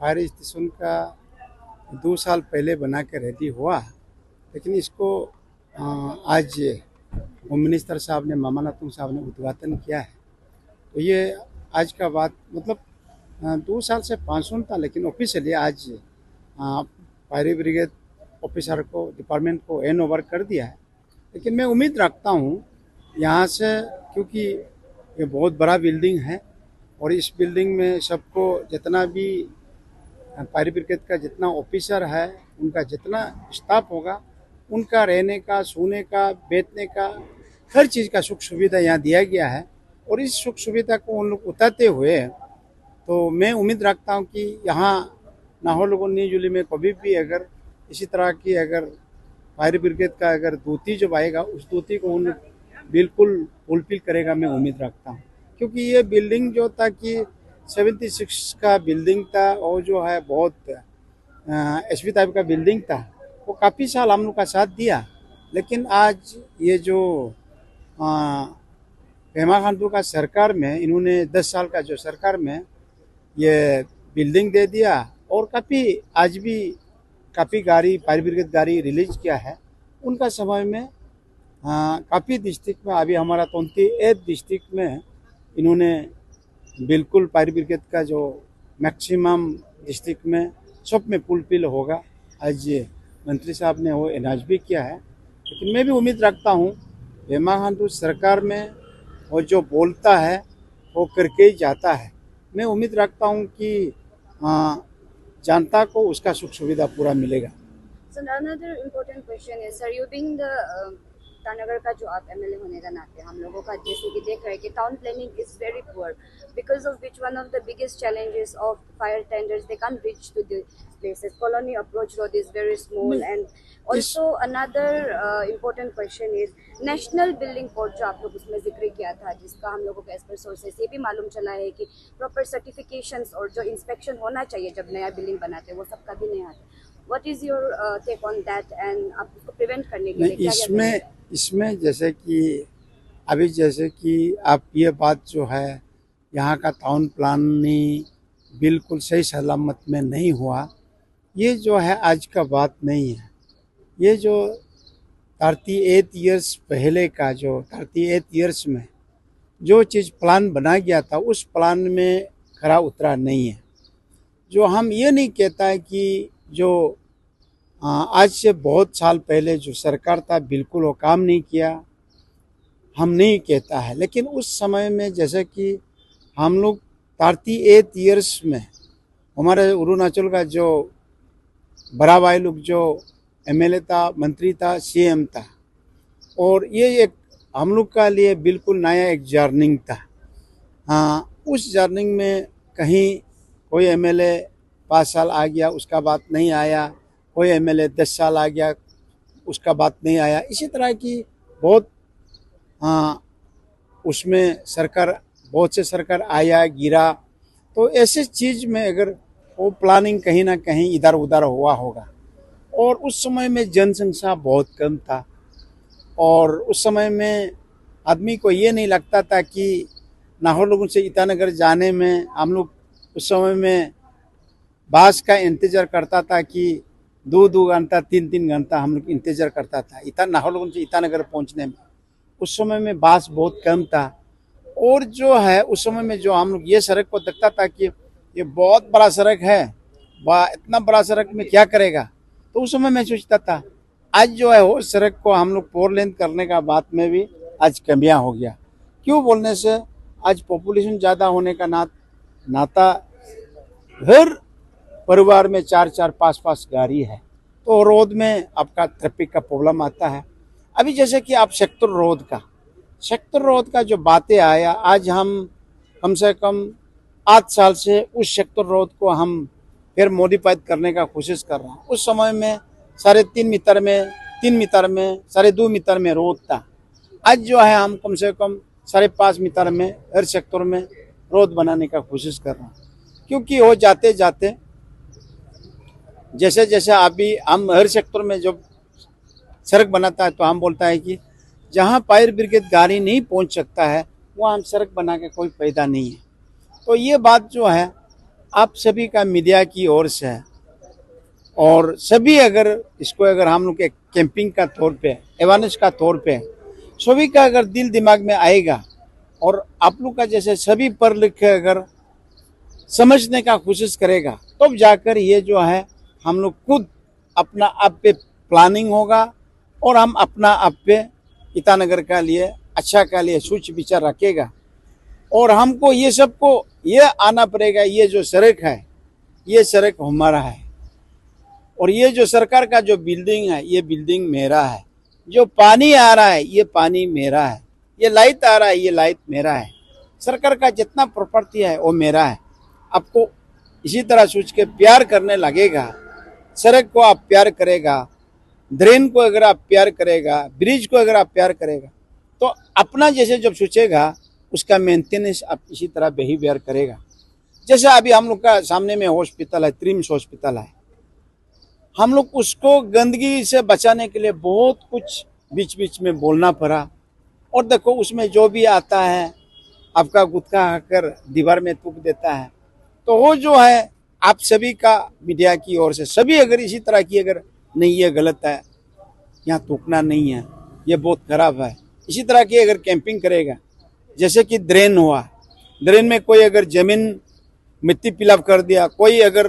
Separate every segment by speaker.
Speaker 1: Fire station का 2 साल पहले बना के रेडी हुआ, लेकिन इसको आज होम मिनिस्टर साहब ने, मामा नातुंग साहब ने उद्घाटन किया है। तो ये आज का बात मतलब 2 साल से मानसून था, लेकिन ऑफिशियली आज फायर ब्रिगेड ऑफिसर को, डिपार्टमेंट को हैंड ओवर कर दिया है। लेकिन मैं उम्मीद रखता हूँ यहाँ से, क्योंकि ये बहुत बड़ा बिल्डिंग है और इस बिल्डिंग में सबको, जितना भी फायर ब्रिगेड का जितना ऑफिसर है, उनका जितना स्टाफ होगा, उनका रहने का, सोने का, बैठने का, हर चीज़ का सुख सुविधा यहाँ दिया गया है। और इस सुख सुविधा को उन लोग उतारते हुए, तो मैं उम्मीद रखता हूँ कि यहाँ नाहौल निजुली में कभी भी अगर इसी तरह की अगर फायर ब्रिगेड का अगर दूती जब आएगा, उस दूती को उन बिल्कुल फुलफिल करेगा, मैं उम्मीद रखता हूँ। क्योंकि ये बिल्डिंग जो था कि 76 का बिल्डिंग था, और जो है बहुत एचपी टाइप का बिल्डिंग था, वो काफ़ी साल हम लोग का साथ दिया। लेकिन आज ये जो पेमा खांडू का सरकार में, इन्होंने 10 साल का जो सरकार में ये बिल्डिंग दे दिया, और काफ़ी आज भी काफ़ी गाड़ी, फायर ब्रिगेड गाड़ी रिलीज किया है। उनका समय में काफ़ी डिस्ट्रिक्ट में, अभी हमारा 28 डिस्ट्रिक्ट में इन्होंने बिल्कुल फायर ब्रिगेड का जो मैक्सिमम डिस्ट्रिक्ट में सब में फुलफिल होगा। आज मंत्री साहब ने वो अनाउंस भी किया है। लेकिन मैं भी उम्मीद रखता हूँ पेमा खांडू सरकार में वो जो बोलता है वो करके ही जाता है। मैं उम्मीद रखता हूँ कि जनता को उसका सुख सुविधा पूरा मिलेगा।
Speaker 2: So another important question is, sir, you being the Itanagar का जो आप एमएलए होने का नाते, हम लोगों का जैसे कि देख रहे हैं कि town planning is very poor, because of which one of the biggest challenges of fire tenders, they can reach to the places. Colony approach road is very small. And also another important question is national building code जो आप लोग उसमें जिक्र किया था, जिसका हम लोगों को एज पर सोर्सेस ये भी मालूम चला है कि प्रॉपर सर्टिफिकेशंस और जो इंस्पेक्शन होना चाहिए जब नया बिल्डिंग बनाते हैं, वो सबका भी नहीं आता। What is your take on that, and आप उसको प्रिवेंट करने के लिए क्या
Speaker 1: इसमें जैसे कि अभी जैसे कि आप ये बात जो है, यहाँ का टाउन प्लानिंग बिल्कुल सही सलामत में नहीं हुआ, ये जो है आज का बात नहीं है। ये जो 38 ईयर्स पहले का, जो 38 ईयर्स में जो चीज़ प्लान बना गया था, उस प्लान में खरा उतरा नहीं है। जो हम ये नहीं कहता है कि जो आज से बहुत साल पहले जो सरकार था बिल्कुल वो काम नहीं किया, हम नहीं कहता है। लेकिन उस समय में जैसे कि हम लोग 38 ईयर्स में हमारे अरुणाचल का जो बड़ा भाई लोग जो एमएलए था, मंत्री था, सीएम था, और ये एक हम लोग का लिए बिल्कुल नया एक जर्निंग था। उस जर्निंग में कहीं कोई एमएलए 5 साल आ गया, उसका बात नहीं आया, कोई एमएलए 10 साल आ गया, उसका बात नहीं आया। इसी तरह की बहुत उसमें सरकार, बहुत से सरकार आया गिरा। तो ऐसे चीज़ में अगर वो प्लानिंग कहीं ना कहीं इधर उधर हुआ होगा। और उस समय में जनसंख्या बहुत कम था, और उस समय में आदमी को ये नहीं लगता था कि नाहौल लोगों से ईटानगर जाने में हम लोग उस समय में बस का इंतज़ार करता था कि 2-2 घंटा 3-3 घंटा हम लोग इंतज़ार करता था नाहौल लोगों से ईटानगर पहुंचने में। उस समय में बस बहुत कम था, और जो है उस समय में जो हम लोग ये सड़क को देखता था कि ये बहुत बड़ा सड़क है, इतना बड़ा सड़क में क्या करेगा, तो उस समय मैं सोचता था। आज जो है वो सड़क को हम लोग 4 लेन करने का बात में भी आज कमियां हो गया। क्यों बोलने से, आज पॉपुलेशन ज़्यादा होने का नाता हर परिवार में 4-4, 5-5 गाड़ी है, तो रोड में आपका ट्रैफिक का प्रॉब्लम आता है। अभी जैसे कि आप सेक्टर रोड का जो बातें आया, आज हम कम से कम 8 साल से उस सेक्टर रोड को हम फिर मॉडिफाइड करने का कोशिश कर रहे हैं। उस समय में 3.5 मीटर में, 3 मीटर में, 2.5 मीटर में रोड था। आज जो है हम कम से कम 5.5 मीटर में हर सेक्टर में रोड बनाने का कोशिश कर रहे हैं। क्योंकि वो जाते जाते जैसे जैसे अभी हम हर सेक्टर में जब सड़क बनाता है, तो हम बोलता है कि जहाँ फायर ब्रिगेड गाड़ी नहीं पहुँच सकता है, वहाँ हम सड़क बना के कोई फायदा नहीं है। तो ये बात जो है आप सभी का मीडिया की ओर से है, और सभी अगर इसको अगर हम लोग एक कैंपिंग का तौर पे, अवेयरनेस का तौर पे सभी का अगर दिल दिमाग में आएगा, और आप लोग का जैसे सभी पढ़ लिख के अगर समझने का कोशिश करेगा, तब जाकर ये जो है हम लोग खुद अपना आप पे प्लानिंग होगा, और हम अपना आप पे ईटानगर का लिए अच्छा का लिए सोच विचार रखेगा। और हमको ये सबको ये आना पड़ेगा, ये जो सड़क है ये सड़क हमारा है, और ये जो सरकार का जो बिल्डिंग है ये बिल्डिंग मेरा है, जो पानी आ रहा है ये पानी मेरा है, ये लाइट आ रहा है ये लाइट मेरा है, सरकार का जितना प्रॉपर्टी है वो मेरा है। आपको इसी तरह सोच के प्यार करने लगेगा, सड़क को आप प्यार करेगा, ड्रेन को अगर आप प्यार करेगा, ब्रिज को अगर आप प्यार करेगा, तो अपना जैसे जब सोचेगा उसका मेंटेनेंस आप इसी तरह बिहेवियर करेगा। जैसे अभी हम लोग का सामने में हॉस्पिटल है, ट्रिम्स हॉस्पिटल है, हम लोग उसको गंदगी से बचाने के लिए बहुत कुछ बीच बीच में बोलना पड़ा, और देखो उसमें जो भी आता है आपका गुटखा खाकर दीवार में थूक देता है। तो वो जो है आप सभी का मीडिया की ओर से सभी अगर इसी तरह की अगर नहीं ये गलत है, यहाँ थूकना नहीं है, ये बहुत खराब है, इसी तरह की अगर कैंपिंग करेगा, जैसे कि ड्रेन हुआ, ड्रेन में कोई अगर जमीन मिट्टी पिलाप कर दिया, कोई अगर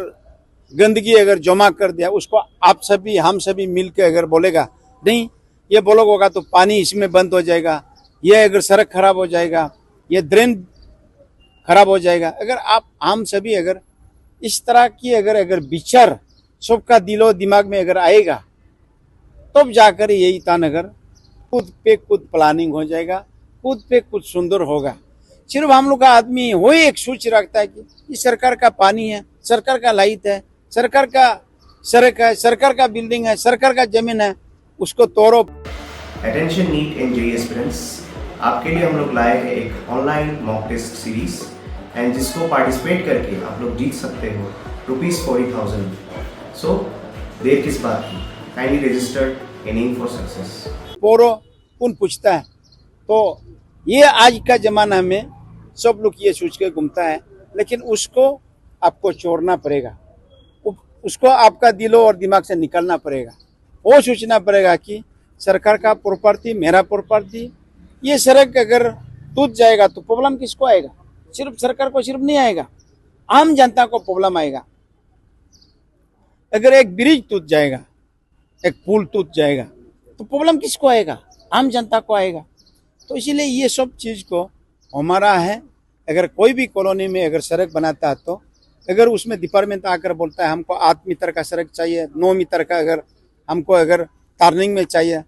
Speaker 1: गंदगी अगर जमा कर दिया, उसको आप सभी हम सभी मिल के अगर बोलेगा नहीं ये बोलोगा तो पानी इसमें बंद हो जाएगा, ये अगर सड़क खराब हो जाएगा, ये ड्रेन खराब हो जाएगा। अगर आप हम सभी अगर इस तरह की अगर विचार सबका दिलो दिमाग में अगर आएगा, तब जाकर ये ईटानगर खुद पे खुद प्लानिंग हो जाएगा, खुद पे खुद सुंदर होगा। सिर्फ हम लोग का आदमी वही एक सोच रखता है कि ये सरकार का पानी है, सरकार का लाइट है, सरकार का सड़क है, सरकार का बिल्डिंग है, सरकार का जमीन है, उसको तोड़ो।
Speaker 3: Attention NEET and JEE aspirants, आपके लिए हम लोग लाए हैं एक online mock test series, and जिसको पार्टिसिपेट करके आप लोग जीत सकते हो ₹40,000। सो देर किस बात की, काइंडली रजिस्टर एनिंग फॉर सक्सेस।
Speaker 1: पोरो कौन पूछता है, तो ये आज का जमाना में सब लोग ये सोच के घूमता है, लेकिन उसको आपको छोड़ना पड़ेगा, उसको आपका दिलो और दिमाग से निकलना पड़ेगा। वो सोचना पड़ेगा कि सरकार का प्रॉपर्टी मेरा प्रॉपर्टी, ये सड़क अगर टूट जाएगा तो प्रॉब्लम किसको आएगा? सिर्फ सरकार को सिर्फ नहीं आएगा, आम जनता को प्रॉब्लम आएगा। अगर एक ब्रिज टूट जाएगा, एक पुल टूट जाएगा, तो प्रॉब्लम किसको आएगा? आम जनता को आएगा। तो इसीलिए ये सब चीज़ को हमारा है। अगर कोई भी कॉलोनी में अगर सड़क बनाता है, तो अगर उसमें डिपार्टमेंट आकर बोलता है हमको 8 मीटर का सड़क चाहिए, 9 मीटर का अगर हमको अगर टर्निंग में चाहिए,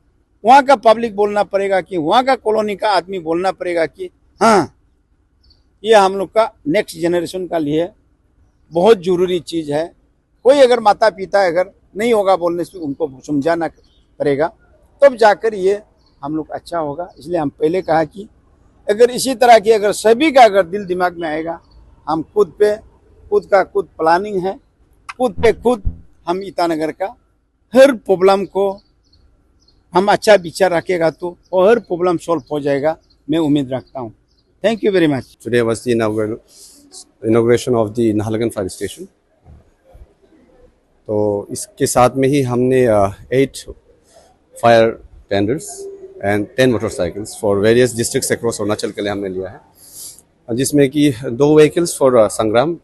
Speaker 1: वहाँ का पब्लिक बोलना पड़ेगा कि वहाँ का कॉलोनी का आदमी बोलना पड़ेगा कि हाँ ये हम लोग का नेक्स्ट जनरेशन का लिए बहुत ज़रूरी चीज़ है। कोई अगर माता पिता अगर नहीं होगा बोलने से उनको समझाना पड़ेगा, तब जाकर ये हम लोग अच्छा होगा। इसलिए हम पहले कहा कि अगर इसी तरह की अगर सभी का अगर दिल दिमाग में आएगा, हम खुद पे खुद का खुद प्लानिंग है, खुद पे खुद हम ईटानगर का हर प्रॉब्लम को हम अच्छा विचार रखेगा तो और हर प्रॉब्लम सॉल्व हो जाएगा, मैं उम्मीद रखता हूँ। Thank you very much.
Speaker 4: Today was the inauguration of the Nahalgan Fire Station. तो इसके साथ में ही हमने 8 fire tenders and 10 motorcycles for various districts across Arunachal के लिए हमने लिया है, जिसमें कि 2 व्हीकल्स फॉर संग्राम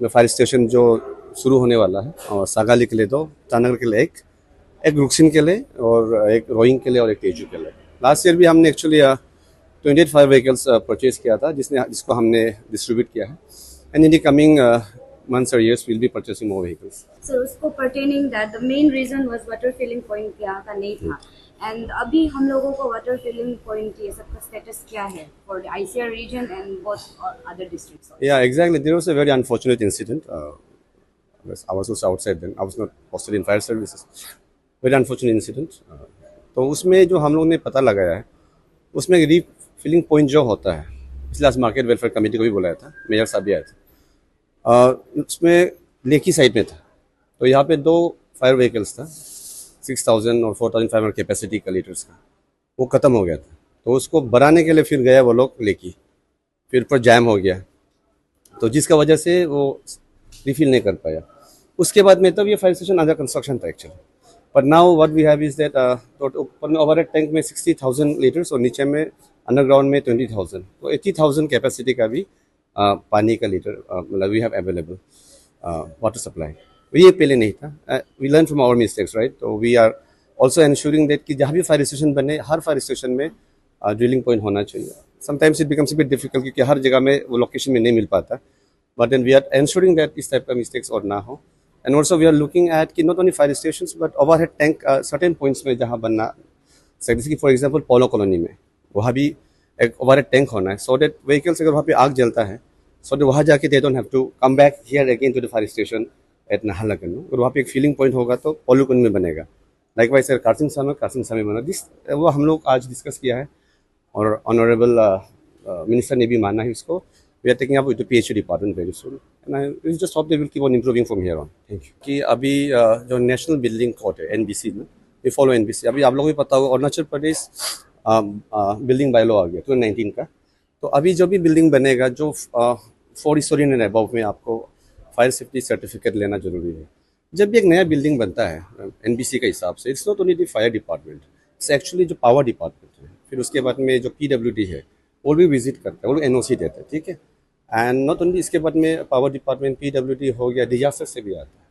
Speaker 4: में फायर स्टेशन जो शुरू होने वाला है, और सागाली के लिए 2, ईटानगर के लिए एक रुक्सिन के लिए, और एक रोइंग के लिए, और एक तेजू के लिए। लास्ट ईयर भी हमने एक्चुअली 28 फायर व्हीकल्स परचेज किया था, जिसको हमने डिस्ट्रीब्यूट किया है, and in the coming months or years we'll be purchasing more vehicles.
Speaker 2: So उसको pertaining that the main reason was water filling point यहाँ का नहीं था, and अभी हम लोगों को water filling point ये सब का status क्या है for the ICR region and both other districts also?
Speaker 4: Yeah, exactly. There was a very unfortunate incident. I was also outside then. I was not posted in fire services. Very unfortunate incident. तो उसमें जो हम लोगों ने पता लगाया है, उसमें रीफिलिंग पॉइंट जो होता है, इसलिए आज मार्केट वेलफेयर कमेटी को भी बुलाया था, मेयर साहब भी आए थे। उसमें लेकी साइड में था, तो यहाँ पे 2 फायर व्हीकल्स था, 6000 और 4500 कैपेसिटी का लीटर्स का, वो ख़त्म हो गया था। तो उसको बढ़ाने के लिए फिर गया वो लोग लेकी, फिर पर जैम हो गया, तो जिसका वजह से वो रिफिल नहीं कर पाया। उसके बाद में तब ये फायर स्टेशन अंडर कंस्ट्रक्शन था actually. But now what we have is that ऊपर में ओवरहेड टैंक में 60,000 लीटर्स और नीचे में अंडरग्राउंड में 20,000, तो 80,000 कैपेसिटी का भी पानी का लीटर मतलब we have available water supply. ये पहले नहीं था। We learn from our mistakes, right. तो we are also ensuring that कि जहाँ भी फायर स्टेशन बने, हर फायर स्टेशन में ड्रिलिंग पॉइंट होना चाहिए। Sometimes it becomes a bit difficult क्योंकि हर जगह में वो लोकेशन में नहीं मिल पाता, but then we are ensuring that इस टाइप का मिस्टेक्स और ना हो। And also we are looking at कि not only fire station but overhead tank certain points में जहाँ बनना, जैसे कि फॉर एग्जाम्पल पोलो कॉलोनी में वहाँ भी एक ओवरहेड टैंक होना है, सो दैट व्हीकल्स अगर वहाँ पे आग जलता है सो दैट वहाँ जाके they don't have to come back here again to the fire station at Naharlagun. और वहाँ पे एक फिलिंग पॉइंट होगा तो पोलुकुन में बनेगा। लाइकवाइज सर कारसिंग में बना दिस, वो हम लोग आज डिस्कस किया है और ऑनरेबल मिनिस्टर ने भी माना है इसको। We are taking up with the PhD department very soon and I just hope they will keep on improving from here on. Thank you. कि अभी जो नेशनल बिल्डिंग कोड है NBC में, वी फॉलो NBC। अभी आप लोगों को पता होगा अरुणाचल प्रदेश बिल्डिंग बायलॉ आ गया 2019 का। तो अभी जो भी बिल्डिंग बनेगा जो 4 स्टोरी एंड अबव में आपको फायर सेफ्टी सर्टिफिकेट लेना जरूरी है। जब भी एक नया बिल्डिंग बनता है NBC के हिसाब से, it's not only the fire department, it's actually जो पावर डिपार्टमेंट है, फिर उसके बाद में जो PWD है वो भी विजिट करता है, वो लोग NOC देते हैं, ठीक है। एंड नॉट ओनली इसके बाद में पावर डिपार्टमेंट PWD हो गया, डिजास्टर से भी आता है,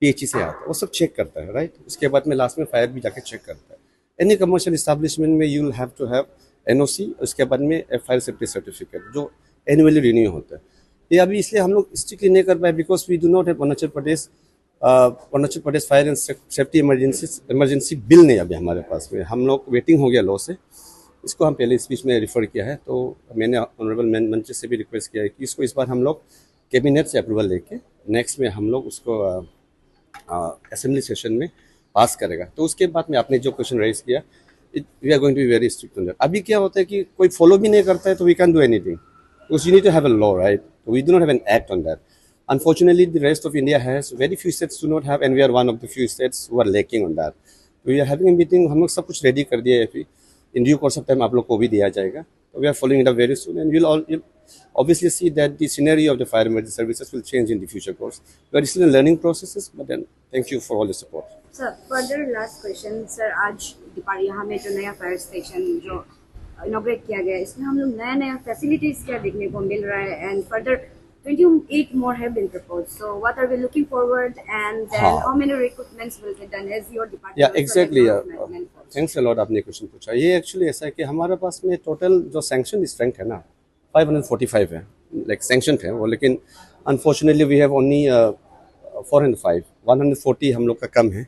Speaker 4: PHE से आता है, वो सब चेक करता है, राइट। उसके बाद में लास्ट में फायर भी जाके चेक करता है। एनी कमर्शियल इस्टेब्लिशमेंट में you will have to have NOC, उसके बाद में फायर सेफ्टी सर्टिफिकेट जो एनुअली रिन्यू होता है। ये अभी इसलिए हम लोग स्ट्रिक्टली नहीं कर पाए because we do not have Arunachal Pradesh fire and safety emergency bill नहीं अभी हमारे पास में। हम लोग वेटिंग हो गया लॉ से, इसको हम पहले स्पीच में रेफर किया है। तो मैंने ऑनरेबल मंत्री से भी रिक्वेस्ट किया है कि इसको इस बार हम लोग कैबिनेट से अप्रूवल लेके नेक्स्ट में हम लोग उसको असेंबली सेशन में पास करेगा। तो उसके बाद में आपने जो क्वेश्चन रेज किया, we are going to be very strict on that. अभी क्या होता है कि कोई फॉलो भी नहीं करता है तो we can do anything, because you need to have a law, right? So we do not have an act on that. Unfortunately, the rest of India has very few states do not have, and we are one of the few states who are lacking on that. We are having a meeting. हम लोग सब कुछ ready कर दिया है अभी। In due course of time आप लोग को भी दिया जाएगा। So we are following it up very soon, and you'll obviously see that the scenario of the fire emergency services will change in the future course. We are still in learning processes, but then thank you for all the support.
Speaker 2: Sir, further last question, sir, आज यहाँ में जो नया fire station जो inaugurate किया गया है, इसमें हम लोग नया फैसिलिटीज क्या देखने को मिल रहा है, and further 28 more have been proposed. So what are we looking forward, and then how many recruitments will be done as your department?
Speaker 4: Yeah, exactly. Thanks a lot आपने क्वेश्चन पूछा। ये एक्चुअली ऐसा है कि हमारे पास में टोटल जो sanction strength है ना 545 है, लाइक सैंक्शन है वो, लेकिन अनफॉर्चुनेटली वी हैव ओनली 405, 140 हम लोग का कम है।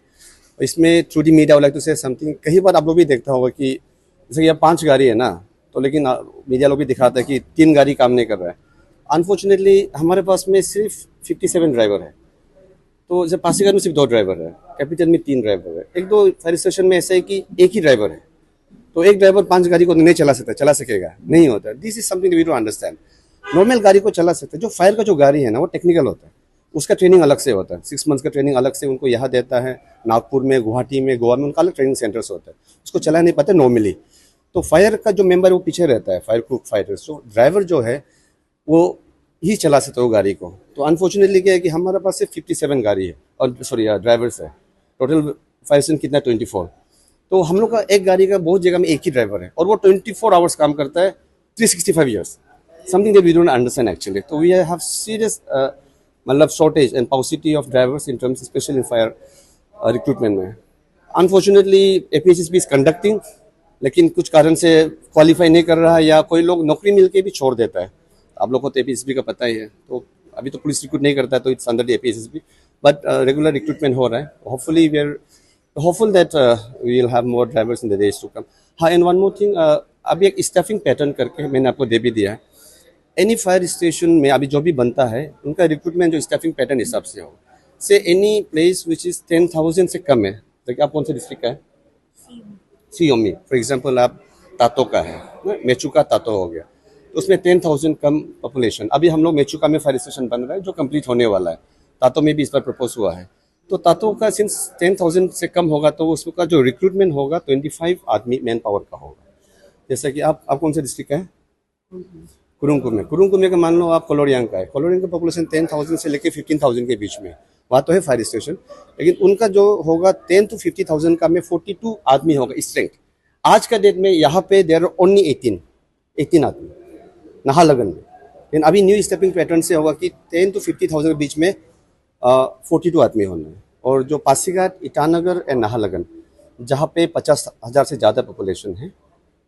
Speaker 4: इसमें through the media like to say something, कई बार आप लोग भी देखता होगा कि जैसे कि अब 5 गाड़ी है ना, तो लेकिन मीडिया लोग भी दिखाता है कि 3 गाड़ी काम नहीं कर रहा है। अनफॉर्चुनेटली हमारे पास में सिर्फ 57 ड्राइवर है, तो जब पासीघाट में सिर्फ 2 ड्राइवर है, कैपिटल में 3 ड्राइवर है, 1-2 फायर स्टेशन में ऐसा है कि एक ही ड्राइवर है, तो एक ड्राइवर 5 गाड़ी को नहीं चला सकेगा, नहीं होता। This is something we don't understand. Normal गाड़ी को चला सकते हैं, जो फायर का जो गाड़ी है ना वो टेक्निकल होता है, उसका ट्रेनिंग अलग से होता है, 6 मंथ्स का ट्रेनिंग अलग से उनको यहाँ देता है, नागपुर में, गुवाहाटी में, गोवा में उनका अलग ट्रेनिंग सेंटर्स होता है, उसको चला नहीं पाते नॉर्मली। तो फायर का जो मेंबर वो पीछे रहता है, फायर प्रूफ फाइटर्स, तो ड्राइवर जो है वो ही चला सकते हो गाड़ी को। तो अनफॉर्चुनेटली क्या है कि हमारे पास सिर्फ 57 गाड़ी है और सॉरी ड्राइवर्स है, टोटल फायर स्टेशन कितना 24। तो हम लोग का एक गाड़ी का बहुत जगह में एक ही ड्राइवर है और वो 24 आवर्स काम करता है 365 years, something that we don't understand actually. तो वी हैव सीरियस मतलब shortage and paucity of drivers in terms specially in fire recruitment में। अनफॉर्चुनेटली APHSB इज कंडक्टिंग, लेकिन कुछ कारण से क्वालिफाई नहीं कर रहा है या कोई लोग नौकरी मिलके भी छोड़ देता है। आप लोगों को तो APHSB का पता ही है, तो अभी तो पुलिस रिक्रूट नहीं करता है, तो it's under the APHSB, but regular recruitment हो रहा है। Hopefully we are hopeful that we will have more drivers in the days to come. हाँ, एंड वन मोर थिंग, अभी एक स्टाफिंग पैटर्न करके मैंने आपको दे भी दिया है। एनी फायर स्टेशन में अभी जो भी बनता है उनका रिक्रूटमेंट जो स्टाफिंग पैटर्न हिसाब से हो, से एनी प्लेस विच इज 10,000 से कम है, देखिए आप कौन सा डिस्ट्रिक्ट का है, सियोमी फॉर एग्जाम्पल, आप तातो का है, मेचुका तातो हो गया, तो उसमें 10,000 कम पॉपुलेशन। अभी हम लोग मेचुका में फायर स्टेशन बन रहा है जो कंप्लीट होने वाला है, तातो में भी इस बार प्रपोज हुआ है। तो तातो का सिंस 10,000 से कम होगा तो उसका जो रिक्रूटमेंट होगा 25 आदमी मैन पावर का होगा। जैसा कि आप कौन से डिस्ट्रिक्ट का है, कुरुंग का मान लो आप कोलोरियांग का है, कोलोरियांग का पॉपुलेशन 10,000 से लेके 15,000 के बीच में, वहाँ तो है फायर स्टेशन, लेकिन उनका जो होगा 10 to 50,000 का में 42 आदमी होगा स्ट्रेंथ। आज का डेट में यहाँ पे देर ओनली 18 आदमी नाहरलगुन में, लेकिन अभी न्यू स्टेपिंग पैटर्न से होगा कि 10 to 50,000 के बीच में 42 आदमी होना है। और जो पासीघाट, ईटानगर एंड नाहरलगुन जहाँ पे 50,000 से ज़्यादा पॉपुलेशन है,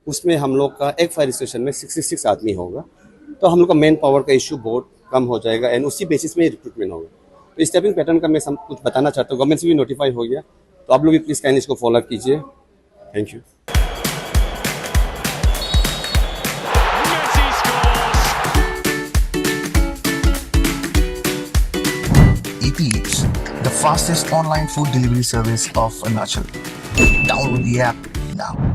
Speaker 4: उसमें हम लोग का एक फायर स्टेशन में 66 आदमी होगा। तो हम लोग का मैन पावर का इशू बहुत कम हो जाएगा एंड उसी बेसिस में रिक्रूटमेंट होगा। तो स्टेपिंग पैटर्न का मैं सब कुछ बताना चाहता हूँ, गवर्नमेंट से भी नोटिफाई हो गया, तो आप लोग भी प्लीज़ काइंडली इसको फॉलो कीजिए। Thank you.
Speaker 5: Eat Eats, the fastest online food delivery service of Arunachal. Download the app now.